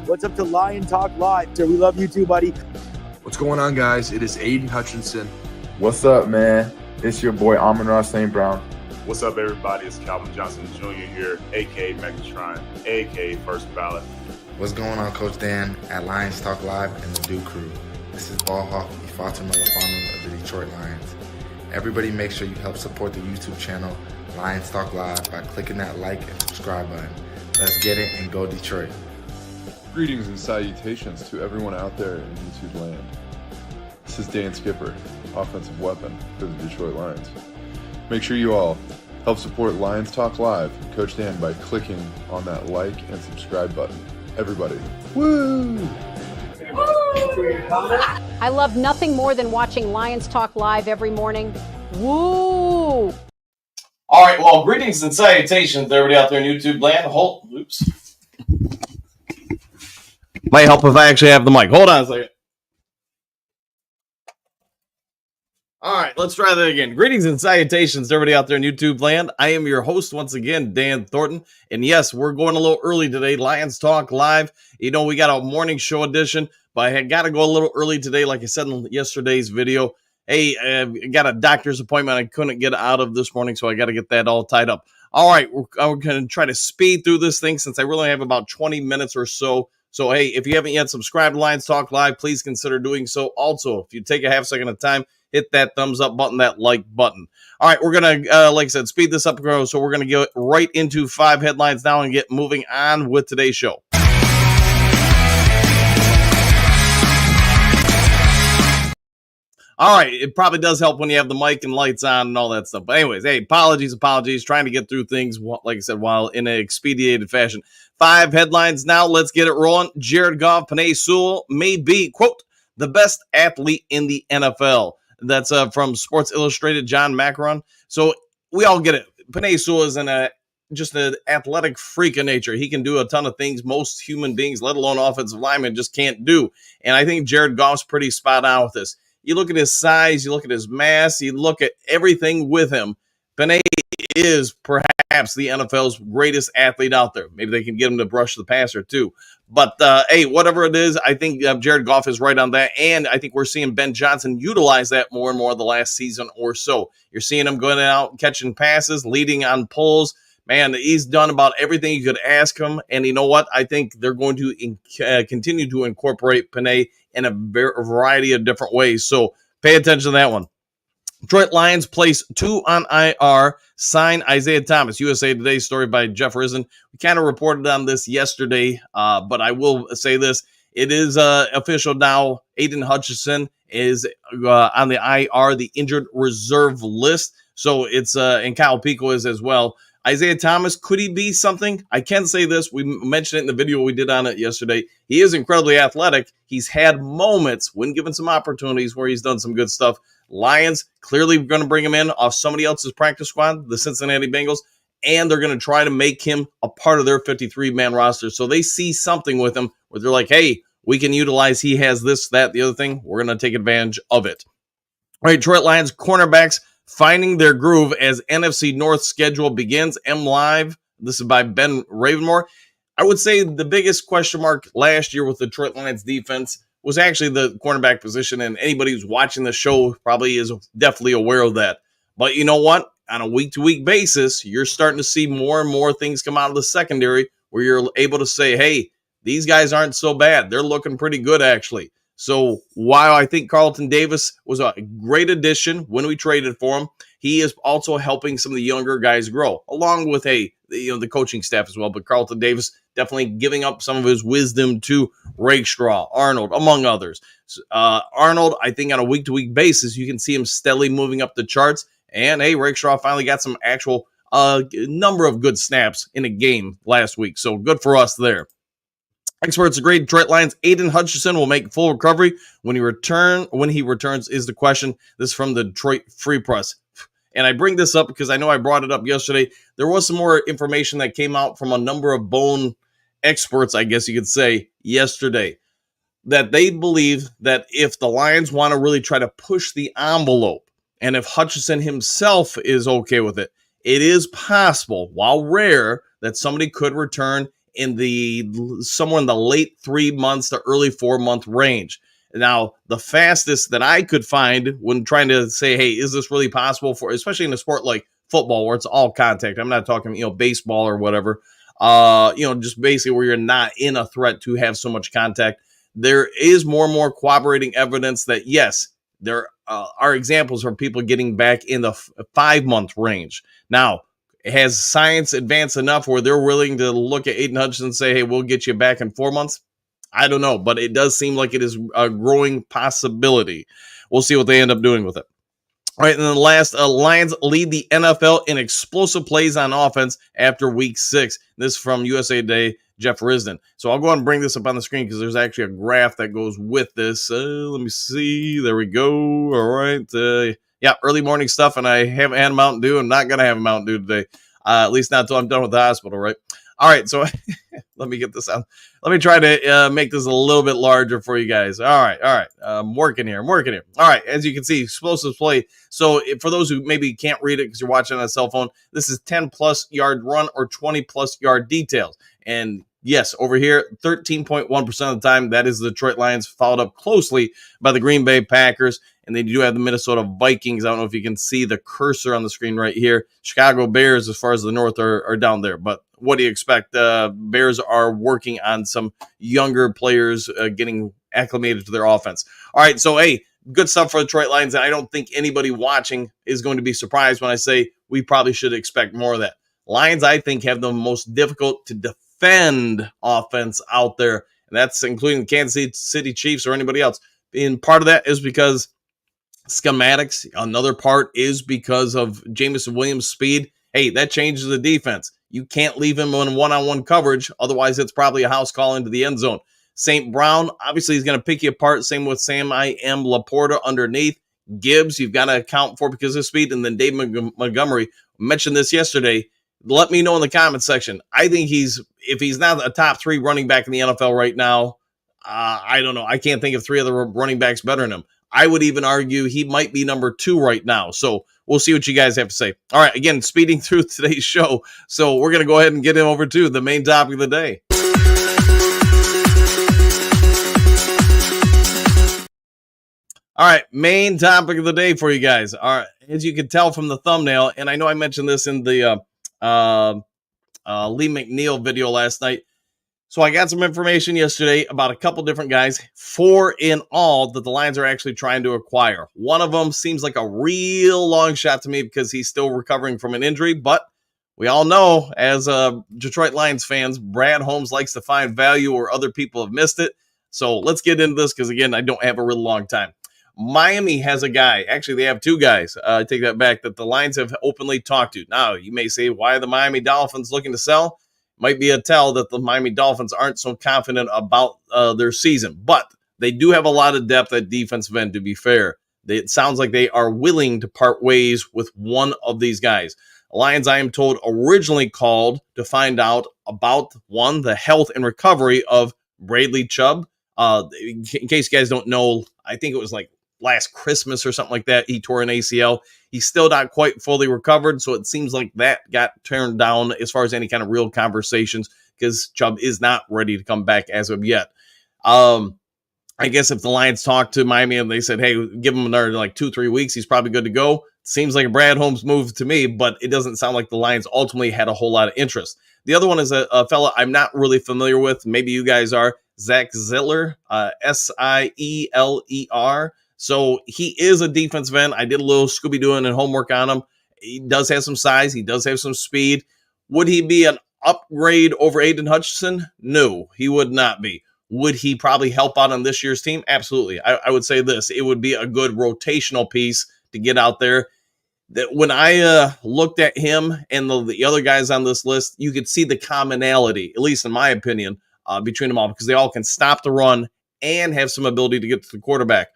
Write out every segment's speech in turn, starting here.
What's up to Lion Talk Live? So we love you too, buddy. What's going on, guys? It is Aiden Hutchinson. What's up, man? It's your boy Amon-Ra St. Brown. What's up, everybody? It's Calvin Johnson Jr. here, a.k.a. Megatron, a.k.a. First Ballot. What's going on, Coach Dan at Lions Talk Live and the Duke Crew? This is Ball Hawk Ifeatu Melifonwu of the Detroit Lions. Everybody make sure you help support the YouTube channel Lions Talk Live by clicking that like and subscribe button. Let's get it and go Detroit. Greetings and salutations to everyone out there in YouTube land. This is Dan Skipper, offensive weapon for the Detroit Lions. Make sure you all help support Lions Talk Live and Coach Dan by clicking on that like and subscribe button. Everybody, woo! I love nothing more than watching Lions Talk Live every morning. Woo! All right, well, greetings and salutations to everybody out there in YouTube land. Oops. Might help if I actually have the mic. Hold on a second. All right, let's try that again. Greetings and salutations to everybody out there in YouTube land. I am your host once again, Dan Thornton. And yes, we're going a little early today. Lions Talk Live. You know, we got a morning show edition, but I had got to go a little early today, like I said in yesterday's video. Hey, I got a doctor's appointment I couldn't get out of this morning, so I got to get that all tied up. All right, we're going to try to speed through this thing since I really have about 20 minutes or so. So, hey, if you haven't yet subscribed to Lions Talk Live, please consider doing so. Also, if you take a half second of time, hit that thumbs up button, that like button. All right, we're going to, like I said, speed this up. So we're going to get right into 5 headlines now and get moving on with today's show. All right, it probably does help when you have the mic and lights on and all that stuff. But anyways, hey, apologies. Trying to get through things, like I said, while in an expedited fashion. 5 headlines now. Let's get it rolling. Jared Goff, Penei Sewell may be, quote, the best athlete in the NFL. That's from Sports Illustrated, John Macaron. So we all get it. Penei Sewell is just an athletic freak of nature. He can do a ton of things most human beings, let alone offensive linemen, just can't do. And I think Jared Goff's pretty spot on with this. You look at his size, you look at his mass, you look at everything with him. Penei is perhaps the NFL's greatest athlete out there. Maybe they can get him to brush the passer too. But, hey, whatever it is, I think Jared Goff is right on that. And I think we're seeing Ben Johnson utilize that more and more the last season or so. You're seeing him going out, catching passes, leading on pulls. Man, he's done about everything you could ask him. And you know what? I think they're going to continue to incorporate Penei in a variety of different ways. So pay attention to that one. Detroit Lions place 2 on IR, sign Isaiah Thomas. USA Today story by Jeff Risen. We kind of reported on this yesterday, but I will say this. It is official now. Aiden Hutchinson is on the IR, the injured reserve list. So it's, and Kyle Pico is as well. Isaiah Thomas, could he be something? I can say this. We mentioned it in the video we did on it yesterday. He is incredibly athletic. He's had moments when given some opportunities where he's done some good stuff. Lions clearly going to bring him in off somebody else's practice squad, the Cincinnati Bengals, and they're going to try to make him a part of their 53-man roster. So they see something with him where they're like, hey, we can utilize, he has this, that, the other thing. We're going to take advantage of it. All right, Detroit Lions cornerbacks finding their groove as NFC North schedule begins. M Live. This is by Ben Ravenmore. I would say the biggest question mark last year with the Detroit Lions defense was actually the cornerback position, and anybody who's watching the show probably is definitely aware of that. But you know what? On a week-to-week basis, you're starting to see more and more things come out of the secondary where you're able to say, hey, these guys aren't so bad. They're looking pretty good, actually. So while I think Carlton Davis was a great addition when we traded for him, he is also helping some of the younger guys grow, along with, the coaching staff as well. But Carlton Davis definitely giving up some of his wisdom to Rakestraw, Arnold, among others. Arnold, I think on a week-to-week basis, you can see him steadily moving up the charts. And, hey, Rakestraw finally got some actual number of good snaps in a game last week. So good for us there. Experts agree Detroit Lions Aiden Hutchinson will make full recovery when he returns is the question. This is from the Detroit Free Press. And I bring this up because I know I brought it up yesterday. There was some more information that came out from a number of bone experts, I guess you could say, yesterday. that they believe that if the Lions want to really try to push the envelope, and if Hutchinson himself is okay with it, it is possible, while rare, that somebody could return somewhere in the late 3 months to early 4 month range. Now, the fastest that I could find when trying to say, hey, is this really possible for, especially in a sport like football where it's all contact. I'm not talking, baseball or whatever. Just basically where you're not in a threat to have so much contact. There is more and more corroborating evidence that, yes, there are examples of people getting back in the 5 month range. Now, has science advanced enough where they're willing to look at Aiden Hutchinson and say, hey, we'll get you back in 4 months? I don't know, but it does seem like it is a growing possibility. We'll see what they end up doing with it. All right, and then last, Lions lead the NFL in explosive plays on offense after week 6. This is from USA Today, Jeff Risdon. So I'll go ahead and bring this up on the screen because there's actually a graph that goes with this. Let me see. There we go. All right. Early morning stuff, and I haven't had a Mountain Dew. I'm not going to have a Mountain Dew today, at least not until I'm done with the hospital, right? All right, so let me get this out. Let me try to make this a little bit larger for you guys. All right. I'm working here. All right, as you can see, explosive play. So for those who maybe can't read it because you're watching on a cell phone, this is 10-plus yard run or 20-plus yard details. And yes, over here, 13.1% of the time, that is the Detroit Lions, followed up closely by the Green Bay Packers. And they do have the Minnesota Vikings. I don't know if you can see the cursor on the screen right here. Chicago Bears, as far as the North, are down there. But what do you expect? Bears are working on some younger players getting acclimated to their offense. All right, so, hey, good stuff for the Detroit Lions. And I don't think anybody watching is going to be surprised when I say we probably should expect more of that. Lions, I think, have the most difficult to defend offense out there. And that's including the Kansas City Chiefs or anybody else. And part of that is because schematics. Another part is because of Jameson Williams' speed. Hey, that changes the defense. You can't leave him in one-on-one coverage. Otherwise, it's probably a house call into the end zone. St. Brown, obviously, he's going to pick you apart. Same with Sam I. M. Laporta underneath. Gibbs, you've got to account for because of speed. And then Dave Montgomery, mentioned this yesterday. Let me know in the comment section. I think if he's not a top 3 running back in the NFL right now, I don't know. I can't think of 3 other running backs better than him. I would even argue he might be number 2 right now. So we'll see what you guys have to say. All right, again, speeding through today's show. So we're going to go ahead and get him over to the main topic of the day. All right, main topic of the day for you guys. All right, as you can tell from the thumbnail, and I know I mentioned this in the Lee McNeil video last night. So I got some information yesterday about a couple different guys, 4 in all, that the Lions are actually trying to acquire. One of them seems like a real long shot to me because he's still recovering from an injury, but we all know as Detroit Lions fans, Brad Holmes likes to find value where other people have missed it. So let's get into this because, again, I don't have a real long time. Miami has a guy. Actually, they have 2 guys. I take that back, that the Lions have openly talked to. Now, you may say, why are the Miami Dolphins looking to sell? Might be a tell that the Miami Dolphins aren't so confident about their season. But they do have a lot of depth at defensive end, to be fair. It sounds like they are willing to part ways with one of these guys. Lions, I am told, originally called to find out about, one, the health and recovery of Bradley Chubb. In case you guys don't know, I think it was like last Christmas or something like that, he tore an ACL. He's still not quite fully recovered, so it seems like that got turned down as far as any kind of real conversations because Chubb is not ready to come back as of yet. I guess if the Lions talked to Miami and they said, hey, give him another 2-3 weeks, he's probably good to go. Seems like a Brad Holmes move to me, but it doesn't sound like the Lions ultimately had a whole lot of interest. The other one is a fella I'm not really familiar with. Maybe you guys are. Zach Ziller, Sieler. So he is a defensive end. I did a little Scooby-Dooing and homework on him. He does have some size. He does have some speed. Would he be an upgrade over Aiden Hutchinson? No, he would not be. Would he probably help out on this year's team? Absolutely. I would say this. It would be a good rotational piece to get out there. That when I looked at him and the other guys on this list, you could see the commonality, at least in my opinion, between them all, because they all can stop the run and have some ability to get to the quarterback.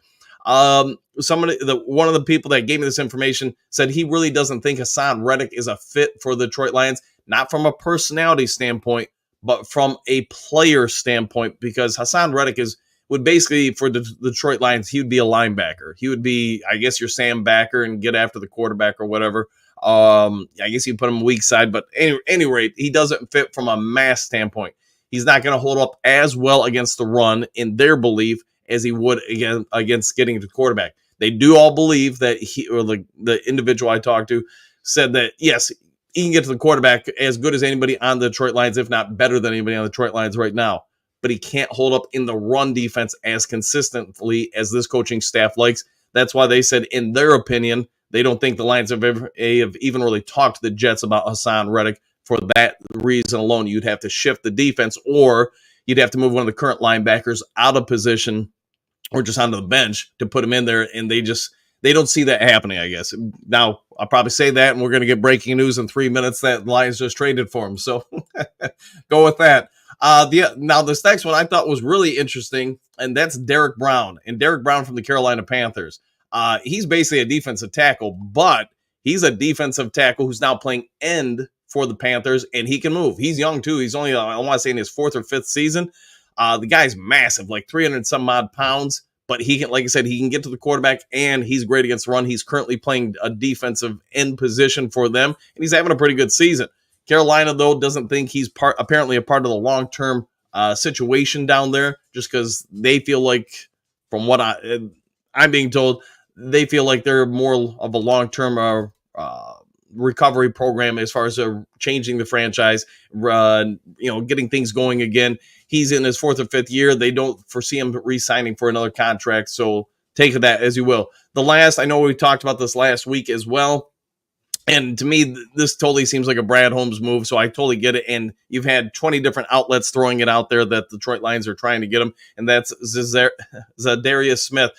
One of the people that gave me this information said he really doesn't think Hassan Reddick is a fit for the Detroit Lions, not from a personality standpoint, but from a player standpoint, because Hassan Reddick is would basically, for the Detroit Lions, he would be a linebacker. He would be, I guess, your Sam Backer and get after the quarterback or whatever. I guess you put him weak side, but any rate, he doesn't fit from a mass standpoint. He's not going to hold up as well against the run in their belief as he would against getting to the quarterback. They do all believe that he, or the individual I talked to said that, yes, he can get to the quarterback as good as anybody on the Detroit Lions, if not better than anybody on the Detroit Lions right now. But he can't hold up in the run defense as consistently as this coaching staff likes. That's why they said, in their opinion, they don't think the Lions have even really talked to the Jets about Hassan Reddick. For that reason alone, you'd have to shift the defense, or you'd have to move one of the current linebackers out of position or just onto the bench to put him in there, and they don't see that happening, I guess. Now, I'll probably say that, and we're going to get breaking news in 3 minutes that the Lions just traded for him, so go with that. Now, this next one I thought was really interesting, and that's Derek Brown. And Derek Brown from the Carolina Panthers. He's basically a defensive tackle, but he's a defensive tackle who's now playing end for the Panthers, and he can move. He's young, too. He's only, I want to say, in his 4th or 5th season. The guy's massive, like 300-some-odd pounds, but he can, like I said, he can get to the quarterback, and he's great against the run. He's currently playing a defensive end position for them, and he's having a pretty good season. Carolina, though, doesn't think he's apparently a part of the long-term situation down there, just because they feel like, from what I'm being told, they feel like they're more of a long-term recovery program as far as changing the franchise, getting things going again. He's in his 4th or 5th year. They don't foresee him re-signing for another contract, so take that as you will. I know we talked about this last week as well, and to me, this totally seems like a Brad Holmes move, so I totally get it. And you've had 20 different outlets throwing it out there that the Detroit Lions are trying to get him, and that's Zadarius Smith.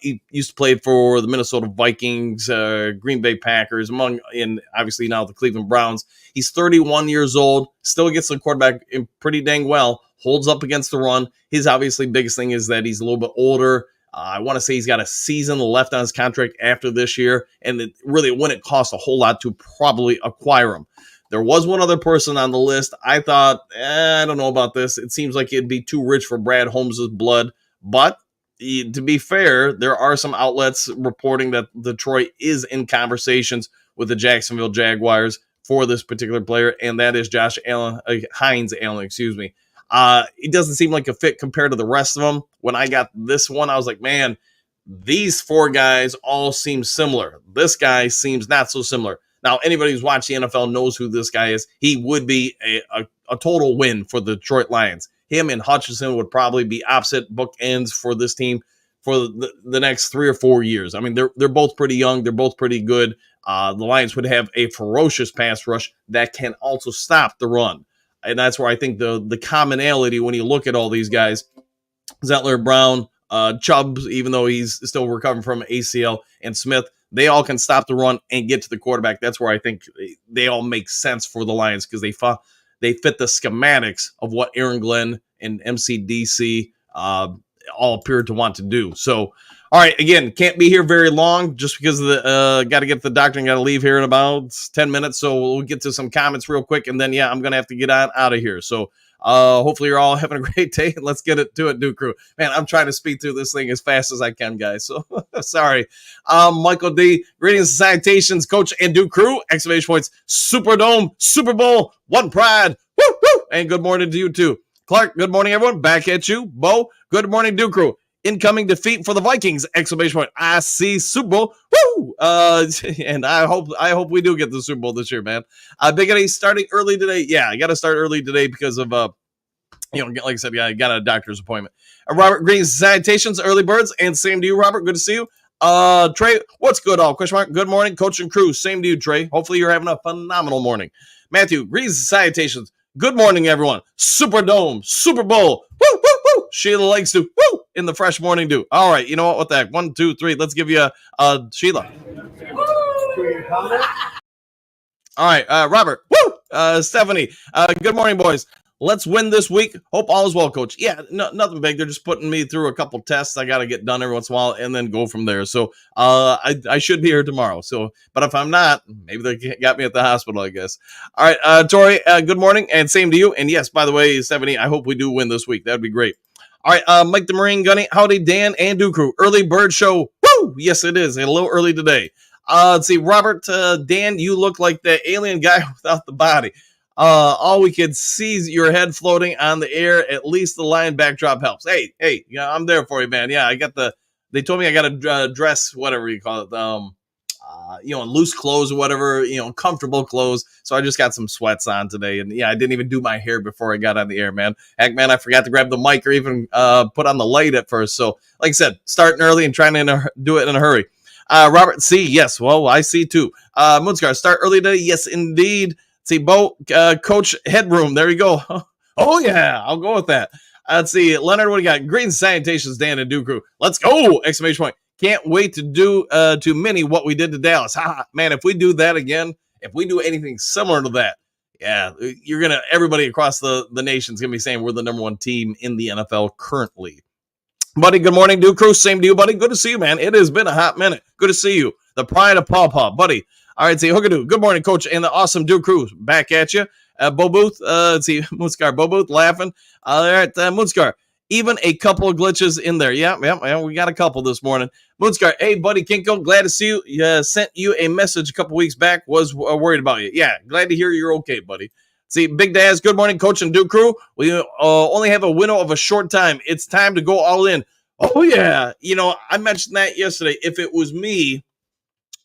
He used to play for the Minnesota Vikings, Green Bay Packers, and obviously now the Cleveland Browns. He's 31 years old, still gets the quarterback pretty dang well, holds up against the run. His obviously biggest thing is that he's a little bit older. I want to say he's got a season left on his contract after this year, and it really wouldn't cost a whole lot to probably acquire him. There was one other person on the list. I thought, I don't know about this. It seems like it'd be too rich for Brad Holmes' blood, but to be fair, there are some outlets reporting that Detroit is in conversations with the Jacksonville Jaguars for this particular player, and that is Hines Allen. It doesn't seem like a fit compared to the rest of them. When I got this one, I was like, man, these 4 guys all seem similar. This guy seems not so similar. Now, anybody who's watched the NFL knows who this guy is. He would be a total win for the Detroit Lions. Him and Hutchinson would probably be opposite bookends for this team for the next 3 or 4 years. I mean, they're both pretty young. They're both pretty good. The Lions would have a ferocious pass rush that can also stop the run. And that's where I think the commonality when you look at all these guys, Zettler, Brown, Chubb, even though he's still recovering from ACL, and Smith, they all can stop the run and get to the quarterback. That's where I think they all make sense for the Lions because they fit the schematics of what Aaron Glenn and MCDC all appeared to want to do. So, all right, again, can't be here very long just because of the got to get to the doctor and got to leave here in about 10 minutes. So we'll get to some comments real quick, and then, I'm going to have to get out of here. So hopefully you're all having a great day, and let's get to it, Duke Crew. Man, I'm trying to speed through this thing as fast as I can, guys. So sorry. Michael D., greetings and salutations, Coach and Duke Crew, exclamation points, Superdome, Super Bowl, One Pride, woo, woo, and good morning to you too. Clark, good morning, everyone. Back at you. Bo, good morning, Duke Crew. Incoming defeat for the Vikings! Exclamation point! I see Super Bowl. Woo! And I hope we do get the Super Bowl this year, man. Big Eddie starting early today. Yeah, I got to start early today because of like I said, I got a doctor's appointment. Robert, greetings, salutations, early birds, and same to you, Robert. Good to see you. Trey, what's good? All question mark. Good morning, Coach and Crew. Same to you, Trey. Hopefully you're having a phenomenal morning. Matthew, greetings, salutations. Good morning, everyone. Superdome, Super Bowl. Woo, woo, woo. Sheila likes to woo in the fresh morning dew. All right, you know what? With that, 1, 2, 3. Let's give you a Sheila. All right, Robert. Woo. Stephanie. Good morning, boys. Let's win this week. Hope all is well, Coach. Yeah, nothing big. They're just putting me through a couple tests I got to get done every once in a while and then go from there. So I should be here tomorrow. So, but if I'm not, maybe they got me at the hospital, I guess. All right, Tori, good morning, and same to you. And yes, by the way, Stephanie, I hope we do win this week. That'd be great. All right, Mike the Marine Gunny, howdy, Dan and Duke Crew. Early bird show. Woo! Yes, it is. A little early today. Let's see, Robert, Dan, you look like the alien guy without the body. All we could see is your head floating on the air. At least the lion backdrop helps. Hey, yeah, I'm there for you, man. Yeah, they told me I got to dress, whatever you call it, in loose clothes or whatever, comfortable clothes. So I just got some sweats on today. And yeah, I didn't even do my hair before I got on the air, man. Heck, man, I forgot to grab the mic or even put on the light at first. So like I said, starting early and trying to do it in a hurry. Robert C, yes, well, I see too. Moonscar, start early today. Yes, indeed. See, Bo, Coach Headroom. There you go. Oh, yeah, I'll go with that. Let's see, Leonard, what do you got? Green Sanitations, Dan and Duke Crew. Let's go! Exclamation point. Can't wait to do to Mini what we did to Dallas. Ha, man, if we do that again, if we do anything similar to that, yeah, everybody across the nation's going to be saying we're the number one team in the NFL currently. Buddy, good morning, Duke Crew. Same to you, buddy. Good to see you, man. It has been a hot minute. Good to see you. The pride of Paw Paw, buddy. All right, see, Hookadoo. Good morning, Coach, and the awesome Duke Crew. Back at you. Bo Booth, let's see, Moonscar, Bo Booth laughing. All right, Moonscar. Even a couple of glitches in there. Yeah, we got a couple this morning. Moonscar, hey, buddy, Kinko, glad to see you. Sent you a message a couple weeks back. Was worried about you. Yeah, glad to hear you're okay, buddy. See, Big Daz, good morning, Coach and Duke Crew. We only have a window of a short time. It's time to go all in. Oh, yeah. I mentioned that yesterday. If it was me,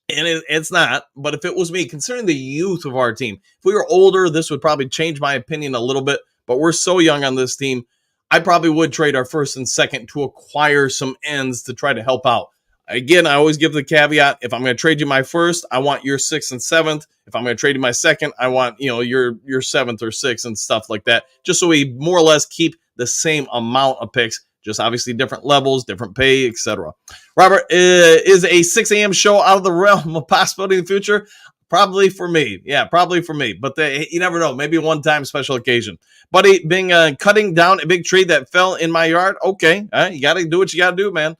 and it's not, but if it was me, considering the youth of our team, if we were older, this would probably change my opinion a little bit, but we're so young on this team, I probably would trade our first and second to acquire some ends to try to help out. Again, I always give the caveat, if I'm going to trade you my first, I want your sixth and seventh. If I'm going to trade you my second, I want, your seventh or sixth and stuff like that, just so we more or less keep the same amount of picks, just obviously different levels, different pay, etc. Robert, is a 6 a.m. show out of the realm of possibility in the future? Probably for me. Yeah, probably for me. But you never know. Maybe a one-time special occasion. Buddy, being cutting down a big tree that fell in my yard. Okay. You got to do what you got to do, man.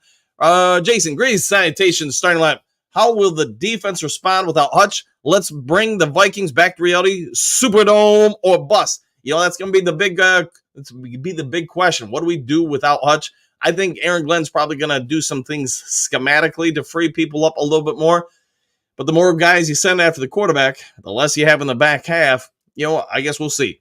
Jason, great sanitation starting line. How will the defense respond without Hutch? Let's bring the Vikings back to reality. Superdome or bust. That's going to be the big question. What do we do without Hutch? I think Aaron Glenn's probably going to do some things schematically to free people up a little bit more. But the more guys you send after the quarterback, the less you have in the back half. I guess we'll see.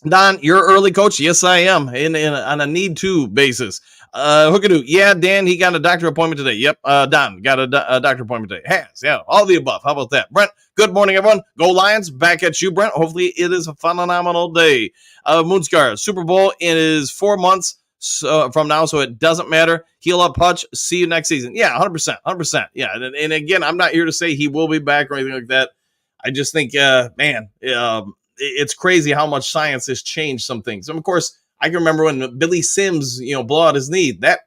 Don, you're early, Coach. Yes, I am. On a need-to basis. Hookadoo. Yeah, Dan, he got a doctor appointment today. Yep. Don got a doctor appointment today. Has. Yeah. All the above. How about that? Brent, good morning, everyone. Go Lions. Back at you, Brent. Hopefully it is a phenomenal day. Moonscar, Super Bowl is 4 months from now, so it doesn't matter. Heal up, Hutch. See you next season. Yeah, 100%. 100%. Yeah. And again, I'm not here to say he will be back or anything like that. I just think, it's crazy how much science has changed some things. And of course, I can remember when Billy Sims, blew out his knee. That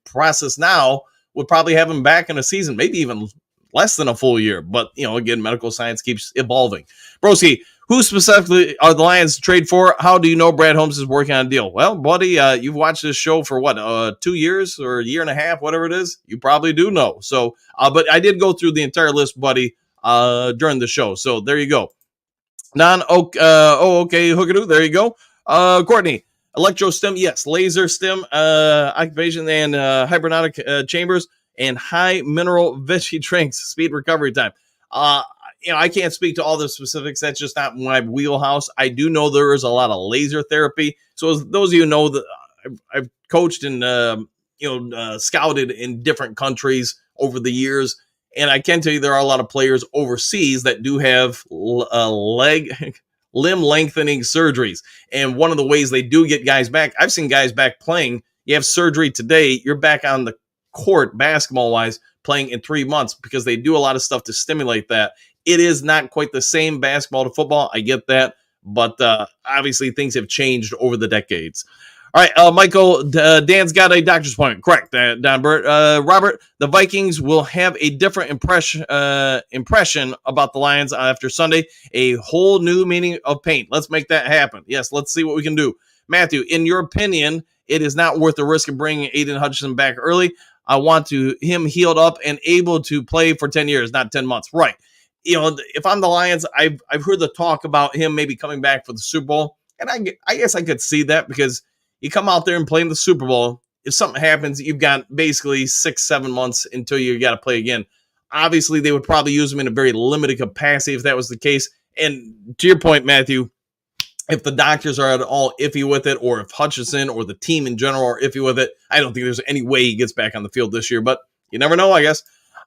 process now would probably have him back in a season, maybe even less than a full year. But, again, medical science keeps evolving. Broski, who specifically are the Lions to trade for? How do you know Brad Holmes is working on a deal? Well, buddy, you've watched this show for 2 years or a year and a half, whatever it is. You probably do know. So, but I did go through the entire list, buddy, during the show. So there you go. Okay, Hookadoo, there you go. Courtney, electrostim, yes, laser stim, activation and hypnotic chambers, and high mineral veggie drinks, speed recovery time. I can't speak to all the specifics. That's just not my wheelhouse. I do know there is a lot of laser therapy. So as those of you know that I've coached and scouted in different countries over the years. And I can tell you there are a lot of players overseas that do have limb lengthening surgeries. And one of the ways they do get guys back, I've seen guys back playing. You have surgery today, you're back on the court basketball-wise playing in 3 months because they do a lot of stuff to stimulate that. It is not quite the same basketball to football. I get that. But obviously things have changed over the decades. All right, Michael, Dan's got a doctor's appointment. Correct, Don Burt. Robert, the Vikings will have a different impression about the Lions after Sunday. A whole new meaning of paint. Let's make that happen. Yes, let's see what we can do. Matthew, in your opinion, it is not worth the risk of bringing Aiden Hutchinson back early. I want him healed up and able to play for 10 years, not 10 months. Right. If I'm the Lions, I've heard the talk about him maybe coming back for the Super Bowl. And I guess I could see that because You come out there and play in the Super Bowl. If something happens, you've got basically 6-7 months until you got to play again. Obviously, they would probably use him in a very limited capacity if that was the case. And to your point, Matthew, if the doctors are at all iffy with it, or if Hutchinson or the team in general are iffy with it, I don't think there's any way he gets back on the field this year, but you never know, I guess.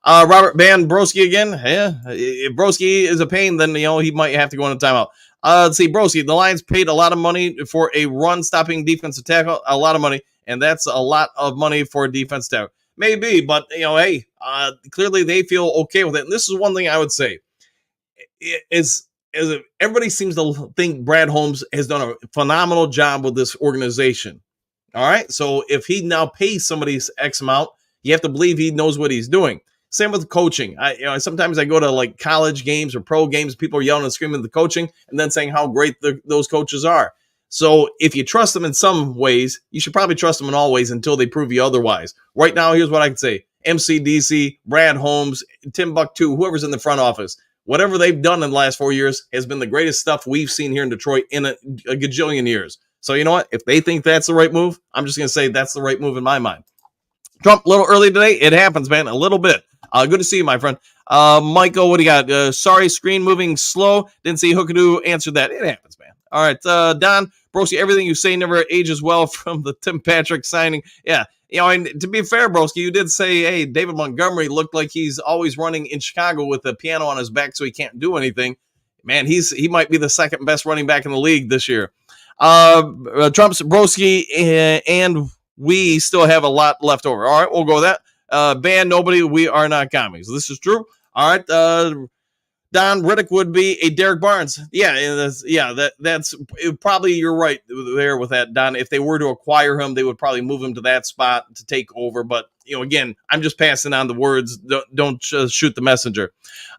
Robert Van Broski again. Yeah, if Broski is a pain, then, he might have to go on a timeout. Let's see, Broski, the Lions paid a lot of money for a run-stopping defensive tackle, a lot of money, and that's a lot of money for a defensive tackle. Maybe, but, hey, clearly they feel okay with it. And this is one thing I would say is everybody seems to think Brad Holmes has done a phenomenal job with this organization. All right. So if he now pays somebody's X amount, you have to believe he knows what he's doing. Same with coaching. Sometimes I go to like college games or pro games. People are yelling and screaming at the coaching and then saying how great those coaches are. So if you trust them in some ways, you should probably trust them in all ways until they prove you otherwise. Right now, here's what I can say. MCDC, Brad Holmes, Timbuktu, whoever's in the front office, whatever they've done in the last 4 years has been the greatest stuff we've seen here in Detroit in a gajillion years. So you know what? If they think that's the right move, I'm just going to say that's the right move in my mind. Trump, a little early today. It happens, man. A little bit. Good to see you, my friend. Michael, what do you got? Sorry, screen moving slow. Didn't see Hookadoo answer that. It happens, man. All right. Don, Broski, everything you say never ages well from the Tim Patrick signing. Yeah. And to be fair, Broski, you did say, hey, David Montgomery looked like he's always running in Chicago with a piano on his back so he can't do anything. Man, he might be the second best running back in the league this year. Trump's Broski, and we still have a lot left over. All right, we'll go with that. Ban nobody. We are not commies. This is true. All right. Don Riddick would be a Derek Barnes. That's probably, you're right there with that, Don. If they were to acquire him, they would probably move him to that spot to take over. But again, I'm just passing on the words. Don't shoot the messenger.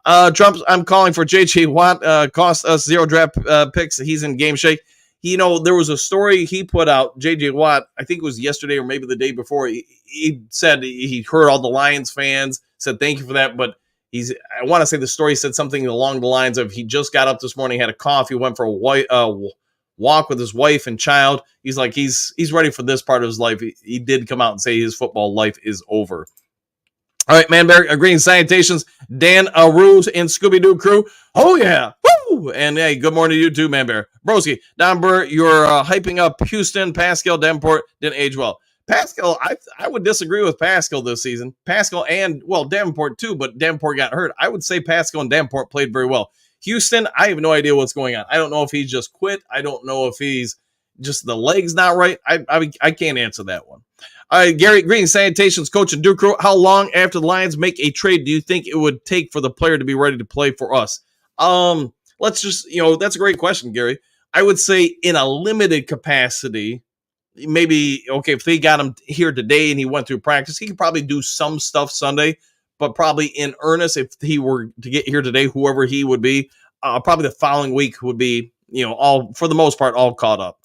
Trump, I'm calling for J.J. Watt. Cost us 0 draft picks. He's in game shape. There was a story he put out, J.J. Watt, I think it was yesterday or maybe the day before. He said he heard all the Lions fans, said thank you for that. But I want to say the story said something along the lines of he just got up this morning, had a coffee, went for a walk with his wife and child. He's like, he's ready for this part of his life. He did come out and say his football life is over. All right, man, Bear, greetings, salutations, Dan, Ruse, and Scooby-Doo crew. Oh, yeah. Woo! And, hey, good morning to you too, man, Bear. Broski, Don Burr, you're hyping up Houston. Pascal Davenport didn't age well. Pascal, I would disagree with Pascal this season. Pascal and, Davenport too, but Davenport got hurt. I would say Pascal and Davenport played very well. Houston, I have no idea what's going on. I don't know if he just quit. I don't know if he's just the legs not right. I can't answer that one. All right, Gary, greetings, salutations, Coach and Duke crew. How long after the Lions make a trade do you think it would take for the player to be ready to play for us? Let's just, that's a great question, Gary. I would say in a limited capacity, maybe, okay, if they got him here today and he went through practice, he could probably do some stuff Sunday, but probably in earnest, if he were to get here today, whoever he would be, probably the following week would be, all, for the most part, all caught up.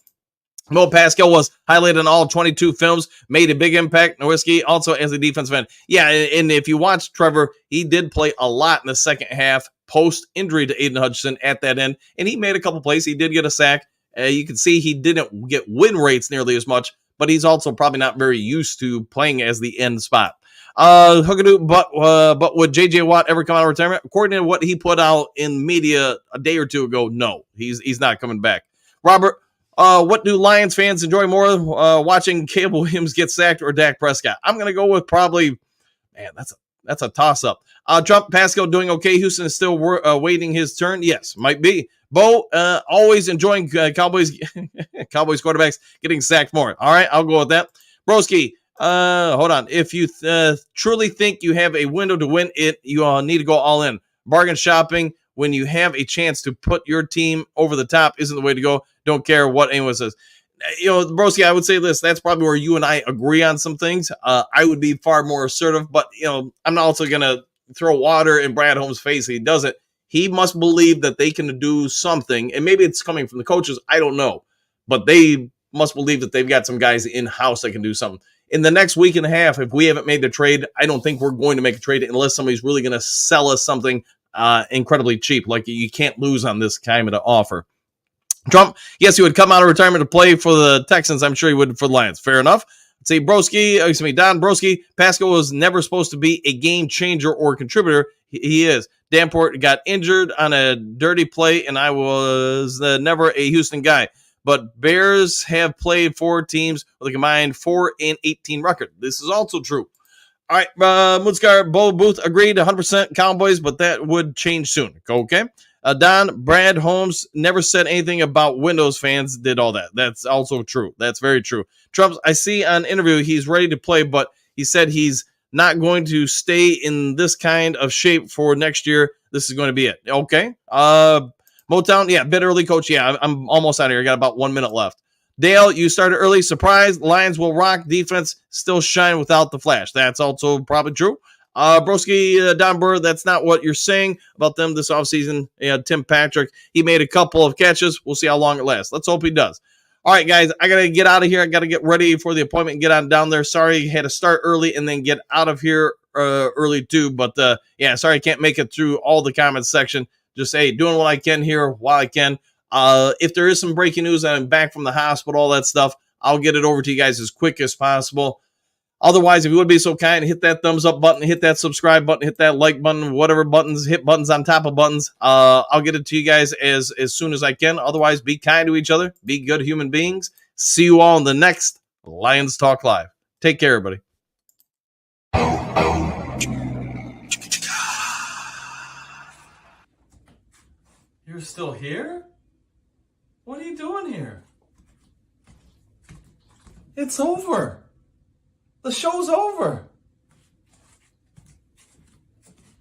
Mo Pascal was highlighted in all 22 films, made a big impact. Nowitzki also as a defensive end. Yeah, and if you watch Trevor, he did play a lot in the second half post-injury to Aiden Hutchinson at that end, and he made a couple plays. He did get a sack. You can see he didn't get win rates nearly as much, but he's also probably not very used to playing as the end spot. Hookadoo, but would J.J. Watt ever come out of retirement? According to what he put out in media a day or two ago, no, he's not coming back. Robert, what do Lions fans enjoy more, watching Caleb Williams get sacked or Dak Prescott? I'm going to go with probably, man, that's a toss-up. Trump, Pascal doing okay. Houston is still waiting his turn. Yes, might be. Bo, always enjoying Cowboys quarterbacks getting sacked more. All right, I'll go with that. Broski, hold on. If you truly think you have a window to win it, you need to go all in. Bargain shopping when you have a chance to put your team over the top isn't the way to go. Don't care what anyone says. Broski, I would say this. That's probably where you and I agree on some things. I would be far more assertive, but, I'm not also going to throw water in Brad Holmes' face. He does it. He must believe that they can do something, and maybe it's coming from the coaches. I don't know, but they must believe that they've got some guys in-house that can do something. In the next week and a half, if we haven't made the trade, I don't think we're going to make a trade unless somebody's really going to sell us something incredibly cheap. Like, you can't lose on this kind of offer. Trump, yes, he would come out of retirement to play for the Texans. I'm sure he would for the Lions. Fair enough. Let's say Don Broski. Pascal was never supposed to be a game changer or contributor. He is. Danport got injured on a dirty play, and I was never a Houston guy. But Bears have played 4 teams with a combined 4-18 record. This is also true. All right, Moonscar, Bo Booth agreed 100% Cowboys, but that would change soon. Okay. Don, Brad, Holmes never said anything about Windows fans did all that. That's also true. That's very true. Trump, I see on interview he's ready to play, but he said he's not going to stay in this kind of shape for next year. This is going to be it. Okay. Motown, yeah, bit early, coach. Yeah, I'm almost out of here. I got about 1 minute left. Dale, you started early. Surprise. Lions will rock. Defense still shine without the flash. That's also probably true. Broski, Don Burr, that's not what you're saying about them this offseason. Yeah, Tim Patrick, he made a couple of catches. We'll see how long it lasts. Let's hope he does. All right, guys, I got to get out of here. I got to get ready for the appointment and get on down there. Sorry, had to start early and then get out of here early too. But, yeah, sorry I can't make it through all the comments section. Just, hey, doing what I can here while I can. If there is some breaking news and I'm back from the hospital, all that stuff, I'll get it over to you guys as quick as possible. Otherwise, if you would be so kind, hit that thumbs up button, hit that subscribe button, hit that like button, whatever buttons, hit buttons on top of buttons. I'll get it to you guys as soon as I can. Otherwise, be kind to each other. Be good human beings. See you all in the next Lions Talk Live. Take care, everybody. You're still here? What are you doing here? It's over. The show's over.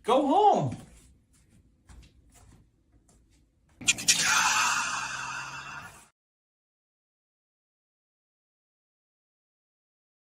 Go home.